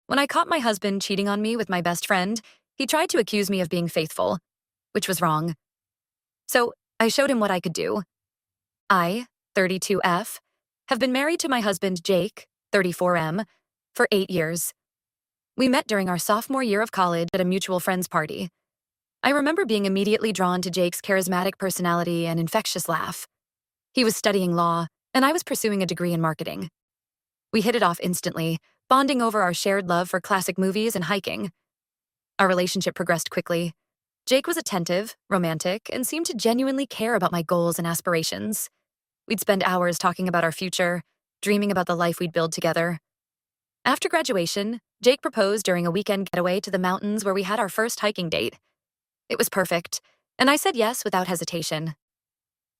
When I caught my husband cheating on me with my best friend, he tried to accuse me of being faithful, which was wrong. So I showed him what I could do. I, 32F, have been married to my husband Jake, 34M, for 8 years. We met during our sophomore year of college at a mutual friend's party. I remember being immediately drawn to Jake's charismatic personality and infectious laugh. He was studying law, and I was pursuing a degree in marketing. We hit it off instantly, bonding over our shared love for classic movies and hiking. Our relationship progressed quickly. Jake was attentive, romantic, and seemed to genuinely care about my goals and aspirations. We'd spend hours talking about our future, dreaming about the life we'd build together. After graduation, Jake proposed during a weekend getaway to the mountains where we had our first hiking date. It was perfect, and I said yes without hesitation.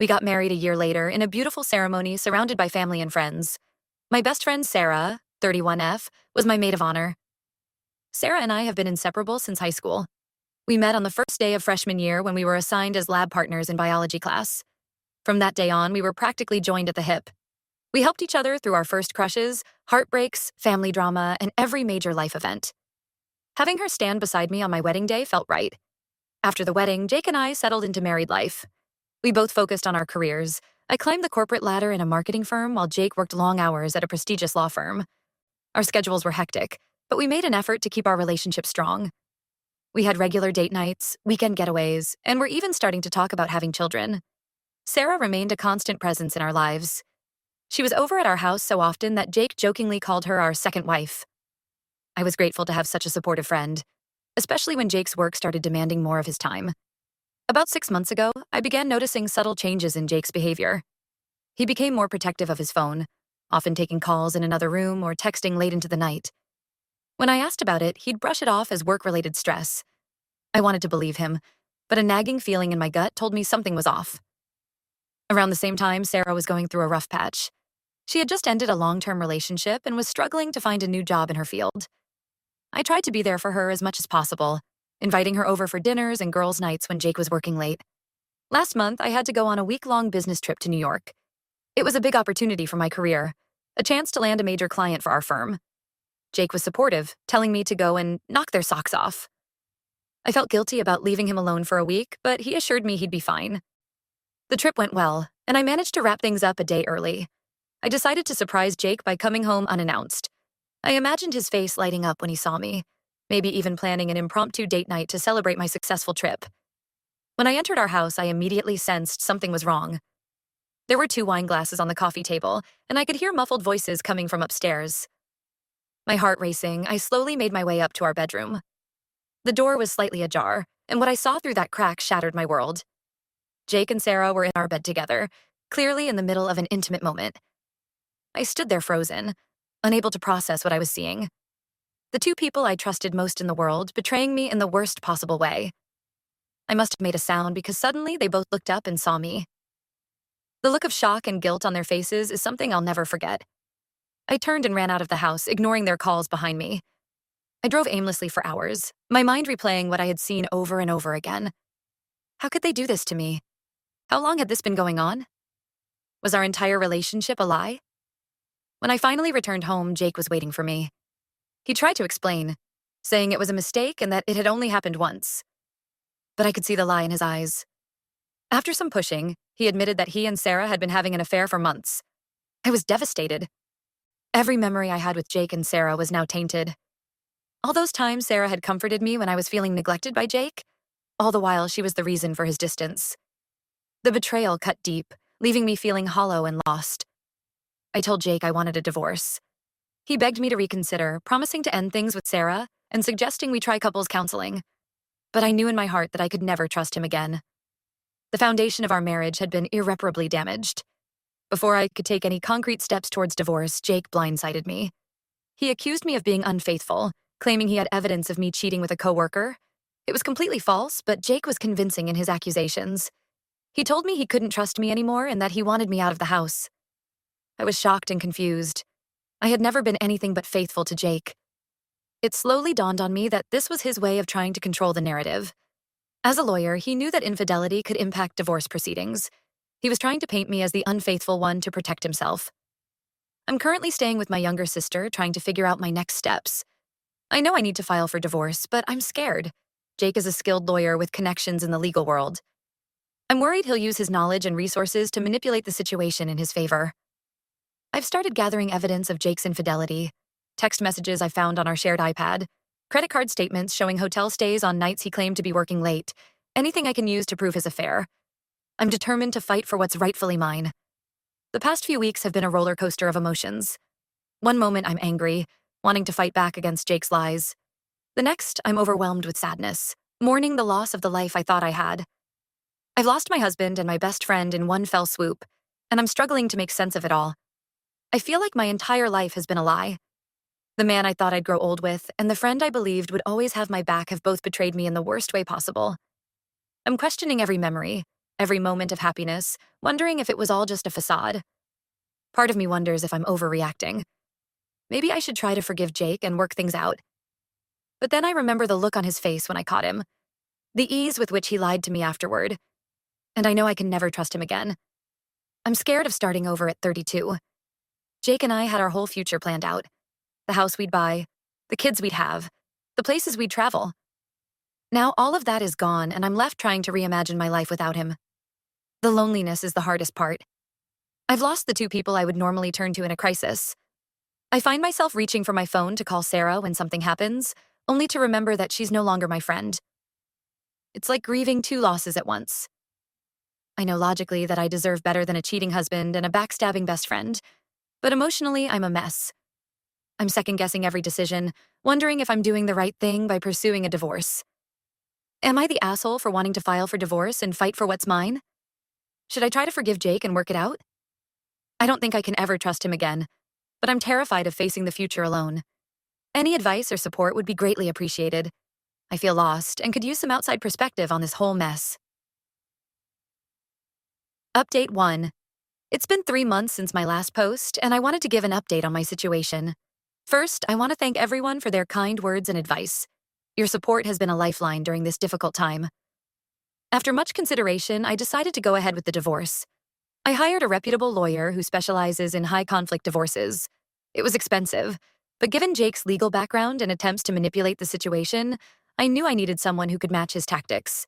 We got married a year later in a beautiful ceremony surrounded by family and friends. My best friend Sarah, 31F, was my maid of honor. Sarah and I have been inseparable since high school. We met on the first day of freshman year when we were assigned as lab partners in biology class. From that day on, we were practically joined at the hip. We helped each other through our first crushes, heartbreaks, family drama, and every major life event. Having her stand beside me on my wedding day felt right. After the wedding, Jake and I settled into married life. We both focused on our careers. I climbed the corporate ladder in a marketing firm while Jake worked long hours at a prestigious law firm. Our schedules were hectic, but we made an effort to keep our relationship strong. We had regular date nights, weekend getaways, and were even starting to talk about having children. Sarah remained a constant presence in our lives. She was over at our house so often that Jake jokingly called her our second wife. I was grateful to have such a supportive friend, especially when Jake's work started demanding more of his time. About 6 months ago, I began noticing subtle changes in Jake's behavior. He became more protective of his phone, often taking calls in another room or texting late into the night. When I asked about it, he'd brush it off as work-related stress. I wanted to believe him, but a nagging feeling in my gut told me something was off. Around the same time, Sarah was going through a rough patch. She had just ended a long-term relationship and was struggling to find a new job in her field. I tried to be there for her as much as possible, inviting her over for dinners and girls' nights when Jake was working late. Last month, I had to go on a week-long business trip to New York. It was a big opportunity for my career, a chance to land a major client for our firm. Jake was supportive, telling me to go and knock their socks off. I felt guilty about leaving him alone for a week, but he assured me he'd be fine. The trip went well, and I managed to wrap things up a day early. I decided to surprise Jake by coming home unannounced. I imagined his face lighting up when he saw me, maybe even planning an impromptu date night to celebrate my successful trip. When I entered our house, I immediately sensed something was wrong. There were 2 wine glasses on the coffee table, and I could hear muffled voices coming from upstairs. My heart racing, I slowly made my way up to our bedroom. The door was slightly ajar, and what I saw through that crack shattered my world. Jake and Sarah were in our bed together, clearly in the middle of an intimate moment. I stood there frozen, unable to process what I was seeing. The 2 people I trusted most in the world betraying me in the worst possible way. I must have made a sound because suddenly they both looked up and saw me. The look of shock and guilt on their faces is something I'll never forget. I turned and ran out of the house, ignoring their calls behind me. I drove aimlessly for hours, my mind replaying what I had seen over and over again. How could they do this to me? How long had this been going on? Was our entire relationship a lie? When I finally returned home, Jake was waiting for me. He tried to explain, saying it was a mistake and that it had only happened once. But I could see the lie in his eyes. After some pushing, he admitted that he and Sarah had been having an affair for months. I was devastated. Every memory I had with Jake and Sarah was now tainted. All those times Sarah had comforted me when I was feeling neglected by Jake, all the while she was the reason for his distance. The betrayal cut deep, leaving me feeling hollow and lost. I told Jake I wanted a divorce. He begged me to reconsider, promising to end things with Sarah and suggesting we try couples counseling. But I knew in my heart that I could never trust him again. The foundation of our marriage had been irreparably damaged. Before I could take any concrete steps towards divorce, Jake blindsided me. He accused me of being unfaithful, claiming he had evidence of me cheating with a coworker. It was completely false, but Jake was convincing in his accusations. He told me he couldn't trust me anymore and that he wanted me out of the house. I was shocked and confused. I had never been anything but faithful to Jake. It slowly dawned on me that this was his way of trying to control the narrative. As a lawyer, he knew that infidelity could impact divorce proceedings. He was trying to paint me as the unfaithful one to protect himself. I'm currently staying with my younger sister, trying to figure out my next steps. I know I need to file for divorce, but I'm scared. Jake is a skilled lawyer with connections in the legal world. I'm worried he'll use his knowledge and resources to manipulate the situation in his favor. I've started gathering evidence of Jake's infidelity, text messages I found on our shared iPad, credit card statements showing hotel stays on nights he claimed to be working late, anything I can use to prove his affair. I'm determined to fight for what's rightfully mine. The past few weeks have been a roller coaster of emotions. One moment I'm angry, wanting to fight back against Jake's lies. The next, I'm overwhelmed with sadness, mourning the loss of the life I thought I had. I've lost my husband and my best friend in one fell swoop, and I'm struggling to make sense of it all. I feel like my entire life has been a lie. The man I thought I'd grow old with and the friend I believed would always have my back have both betrayed me in the worst way possible. I'm questioning every memory, every moment of happiness, wondering if it was all just a facade. Part of me wonders if I'm overreacting. Maybe I should try to forgive Jake and work things out. But then I remember the look on his face when I caught him, the ease with which he lied to me afterward, and I know I can never trust him again. I'm scared of starting over at 32. Jake and I had our whole future planned out. The house we'd buy, the kids we'd have, the places we'd travel. Now all of that is gone and I'm left trying to reimagine my life without him. The loneliness is the hardest part. I've lost the two people I would normally turn to in a crisis. I find myself reaching for my phone to call Sarah when something happens, only to remember that she's no longer my friend. It's like grieving two losses at once. I know logically that I deserve better than a cheating husband and a backstabbing best friend, but emotionally I'm a mess. I'm second-guessing every decision, wondering if I'm doing the right thing by pursuing a divorce. Am I the asshole for wanting to file for divorce and fight for what's mine? Should I try to forgive Jake and work it out? I don't think I can ever trust him again, but I'm terrified of facing the future alone. Any advice or support would be greatly appreciated. I feel lost and could use some outside perspective on this whole mess. Update 1. It's been 3 months since my last post, and I wanted to give an update on my situation. First, I want to thank everyone for their kind words and advice. Your support has been a lifeline during this difficult time. After much consideration, I decided to go ahead with the divorce. I hired a reputable lawyer who specializes in high-conflict divorces. It was expensive, but given Jake's legal background and attempts to manipulate the situation, I knew I needed someone who could match his tactics.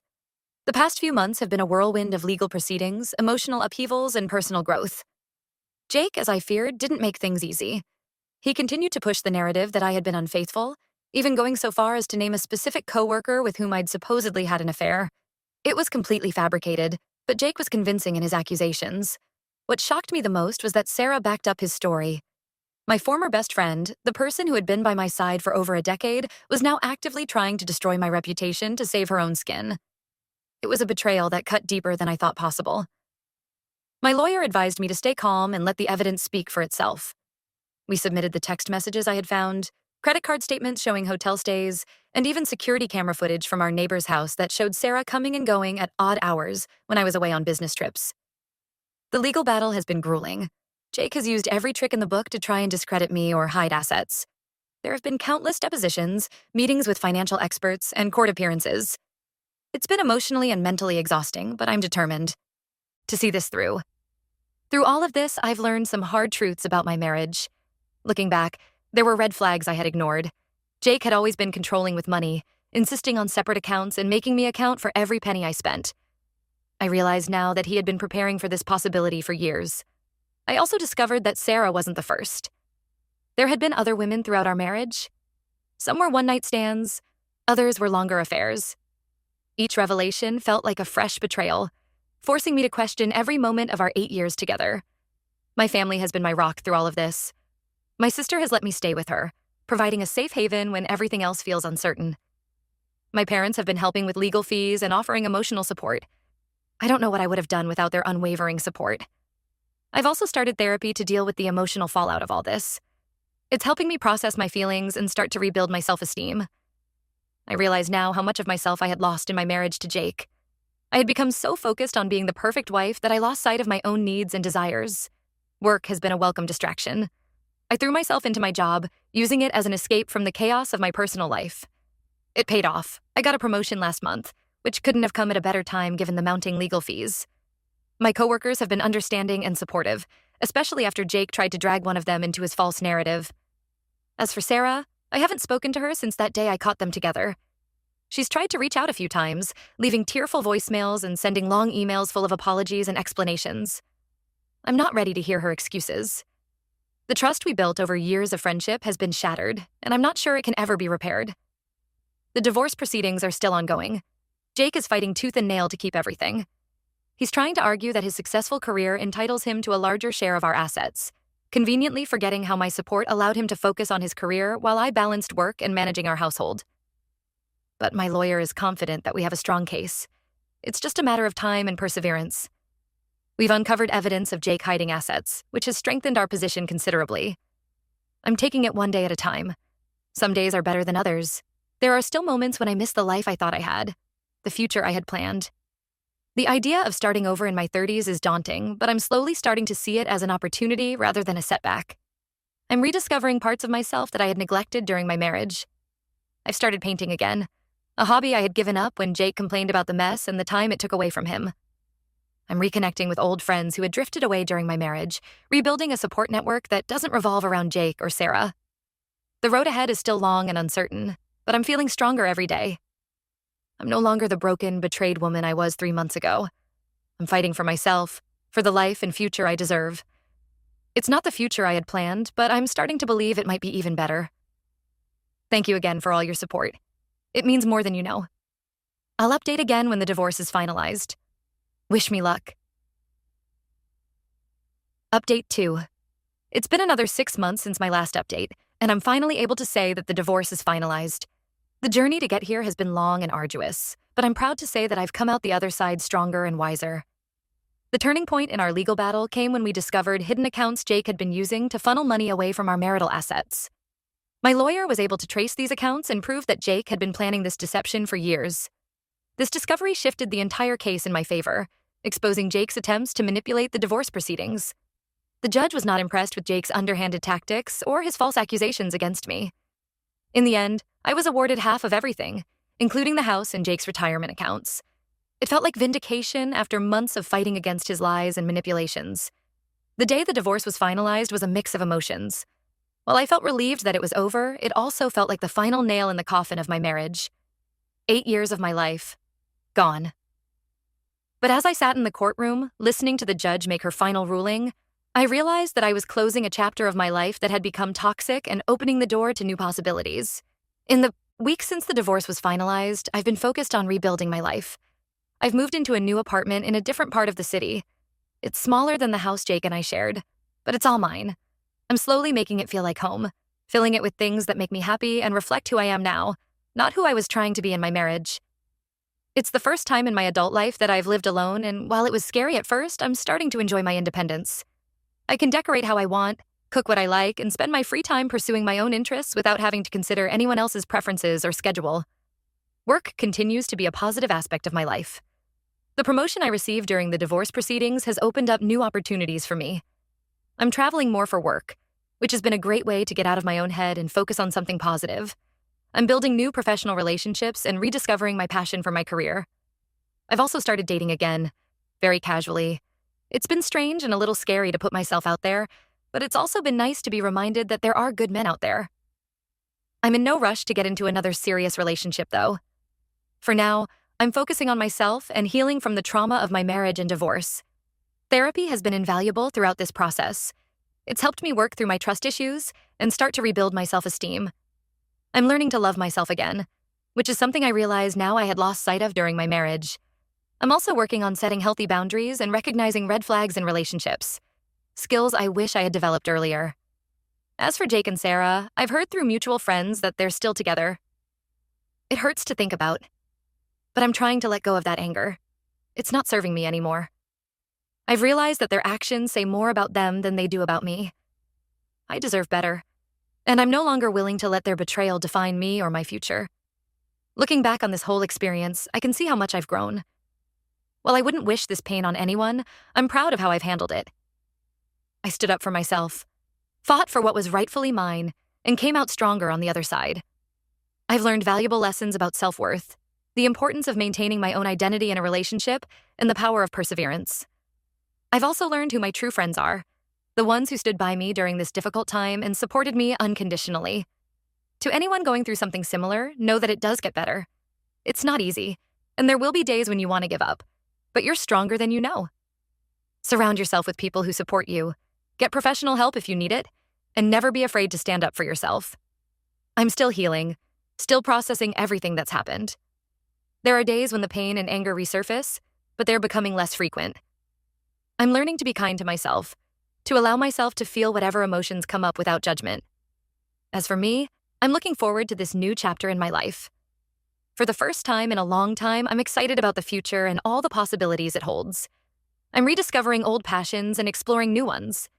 The past few months have been a whirlwind of legal proceedings, emotional upheavals, and personal growth. Jake, as I feared, didn't make things easy. He continued to push the narrative that I had been unfaithful, even going so far as to name a specific coworker with whom I'd supposedly had an affair. It was completely fabricated, but Jake was convincing in his accusations. What shocked me the most was that Sarah backed up his story. My former best friend, the person who had been by my side for over a decade, was now actively trying to destroy my reputation to save her own skin. It was a betrayal that cut deeper than I thought possible. My lawyer advised me to stay calm and let the evidence speak for itself. We submitted the text messages I had found, credit card statements showing hotel stays, and even security camera footage from our neighbor's house that showed Sarah coming and going at odd hours when I was away on business trips. The legal battle has been grueling. Jake has used every trick in the book to try and discredit me or hide assets. There have been countless depositions, meetings with financial experts, and court appearances. It's been emotionally and mentally exhausting, but I'm determined to see this through. Through all of this, I've learned some hard truths about my marriage. Looking back, there were red flags I had ignored. Jake had always been controlling with money, insisting on separate accounts and making me account for every penny I spent. I realized now that he had been preparing for this possibility for years. I also discovered that Sarah wasn't the first. There had been other women throughout our marriage. Some were one-night stands, others were longer affairs. Each revelation felt like a fresh betrayal, forcing me to question every moment of our 8 years together. My family has been my rock through all of this. My sister has let me stay with her, providing a safe haven when everything else feels uncertain. My parents have been helping with legal fees and offering emotional support. I don't know what I would have done without their unwavering support. I've also started therapy to deal with the emotional fallout of all this. It's helping me process my feelings and start to rebuild my self-esteem. I realize now how much of myself I had lost in my marriage to Jake. I had become so focused on being the perfect wife that I lost sight of my own needs and desires. Work has been a welcome distraction. I threw myself into my job, using it as an escape from the chaos of my personal life. It paid off. I got a promotion last month, which couldn't have come at a better time given the mounting legal fees. My coworkers have been understanding and supportive, especially after Jake tried to drag one of them into his false narrative. As for Sarah, I haven't spoken to her since that day I caught them together. She's tried to reach out a few times, leaving tearful voicemails and sending long emails full of apologies and explanations. I'm not ready to hear her excuses. The trust we built over years of friendship has been shattered, and I'm not sure it can ever be repaired. The divorce proceedings are still ongoing. Jake is fighting tooth and nail to keep everything. He's trying to argue that his successful career entitles him to a larger share of our assets, conveniently forgetting how my support allowed him to focus on his career while I balanced work and managing our household. But my lawyer is confident that we have a strong case. It's just a matter of time and perseverance. We've uncovered evidence of Jake hiding assets, which has strengthened our position considerably. I'm taking it one day at a time. Some days are better than others. There are still moments when I miss the life I thought I had, the future I had planned. The idea of starting over in my 30s is daunting, but I'm slowly starting to see it as an opportunity rather than a setback. I'm rediscovering parts of myself that I had neglected during my marriage. I've started painting again, a hobby I had given up when Jake complained about the mess and the time it took away from him. I'm reconnecting with old friends who had drifted away during my marriage, rebuilding a support network that doesn't revolve around Jake or Sarah. The road ahead is still long and uncertain, but I'm feeling stronger every day. I'm no longer the broken, betrayed woman I was 3 months ago. I'm fighting for myself, for the life and future I deserve. It's not the future I had planned, but I'm starting to believe it might be even better. Thank you again for all your support. It means more than you know. I'll update again when the divorce is finalized. Wish me luck. Update 2. It's been another 6 months since my last update, and I'm finally able to say that the divorce is finalized. The journey to get here has been long and arduous, but I'm proud to say that I've come out the other side stronger and wiser. The turning point in our legal battle came when we discovered hidden accounts Jake had been using to funnel money away from our marital assets. My lawyer was able to trace these accounts and prove that Jake had been planning this deception for years. This discovery shifted the entire case in my favor, exposing Jake's attempts to manipulate the divorce proceedings. The judge was not impressed with Jake's underhanded tactics or his false accusations against me. In the end, I was awarded half of everything, including the house and Jake's retirement accounts. It felt like vindication after months of fighting against his lies and manipulations. The day the divorce was finalized was a mix of emotions. While I felt relieved that it was over, it also felt like the final nail in the coffin of my marriage. 8 years of my life, gone. But as I sat in the courtroom, listening to the judge make her final ruling, I realized that I was closing a chapter of my life that had become toxic and opening the door to new possibilities. In the weeks since the divorce was finalized, I've been focused on rebuilding my life. I've moved into a new apartment in a different part of the city. It's smaller than the house Jake and I shared, but it's all mine. I'm slowly making it feel like home, filling it with things that make me happy and reflect who I am now, not who I was trying to be in my marriage. It's the first time in my adult life that I've lived alone, and while it was scary at first, I'm starting to enjoy my independence. I can decorate how I want, cook what I like, and spend my free time pursuing my own interests without having to consider anyone else's preferences or schedule. Work continues to be a positive aspect of my life. The promotion I received during the divorce proceedings has opened up new opportunities for me. I'm traveling more for work, which has been a great way to get out of my own head and focus on something positive. I'm building new professional relationships and rediscovering my passion for my career. I've also started dating again, very casually. It's been strange and a little scary to put myself out there, but it's also been nice to be reminded that there are good men out there. I'm in no rush to get into another serious relationship, though. For now, I'm focusing on myself and healing from the trauma of my marriage and divorce. Therapy has been invaluable throughout this process. It's helped me work through my trust issues and start to rebuild my self-esteem. I'm learning to love myself again, which is something I realized now I had lost sight of during my marriage. I'm also working on setting healthy boundaries and recognizing red flags in relationships, skills I wish I had developed earlier. As for Jake and Sarah, I've heard through mutual friends that they're still together. It hurts to think about, but I'm trying to let go of that anger. It's not serving me anymore. I've realized that their actions say more about them than they do about me. I deserve better, and I'm no longer willing to let their betrayal define me or my future. Looking back on this whole experience, I can see how much I've grown. While I wouldn't wish this pain on anyone, I'm proud of how I've handled it. I stood up for myself, fought for what was rightfully mine, and came out stronger on the other side. I've learned valuable lessons about self-worth, the importance of maintaining my own identity in a relationship, and the power of perseverance. I've also learned who my true friends are, the ones who stood by me during this difficult time and supported me unconditionally. To anyone going through something similar, know that it does get better. It's not easy, and there will be days when you want to give up, but you're stronger than you know. Surround yourself with people who support you. Get professional help if you need it, and never be afraid to stand up for yourself. I'm still healing, still processing everything that's happened. There are days when the pain and anger resurface, but they're becoming less frequent. I'm learning to be kind to myself, to allow myself to feel whatever emotions come up without judgment. As for me, I'm looking forward to this new chapter in my life. For the first time in a long time, I'm excited about the future and all the possibilities it holds. I'm rediscovering old passions and exploring new ones.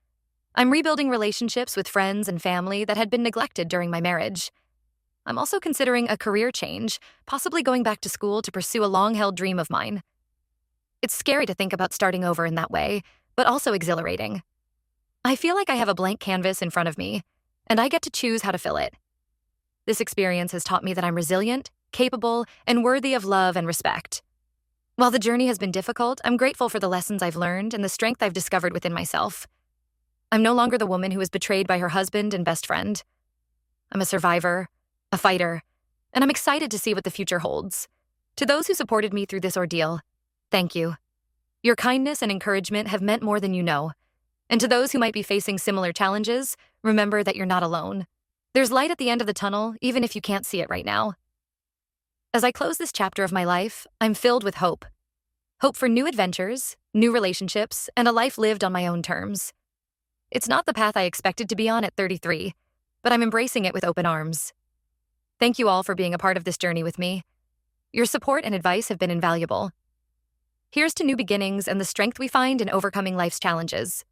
I'm rebuilding relationships with friends and family that had been neglected during my marriage. I'm also considering a career change, possibly going back to school to pursue a long-held dream of mine. It's scary to think about starting over in that way, but also exhilarating. I feel like I have a blank canvas in front of me, and I get to choose how to fill it. This experience has taught me that I'm resilient, capable, and worthy of love and respect. While the journey has been difficult, I'm grateful for the lessons I've learned and the strength I've discovered within myself. I'm no longer the woman who was betrayed by her husband and best friend. I'm a survivor, a fighter, and I'm excited to see what the future holds. To those who supported me through this ordeal, thank you. Your kindness and encouragement have meant more than you know. And to those who might be facing similar challenges, remember that you're not alone. There's light at the end of the tunnel, even if you can't see it right now. As I close this chapter of my life, I'm filled with hope. Hope for new adventures, new relationships, and a life lived on my own terms. It's not the path I expected to be on at 33, but I'm embracing it with open arms. Thank you all for being a part of this journey with me. Your support and advice have been invaluable. Here's to new beginnings and the strength we find in overcoming life's challenges.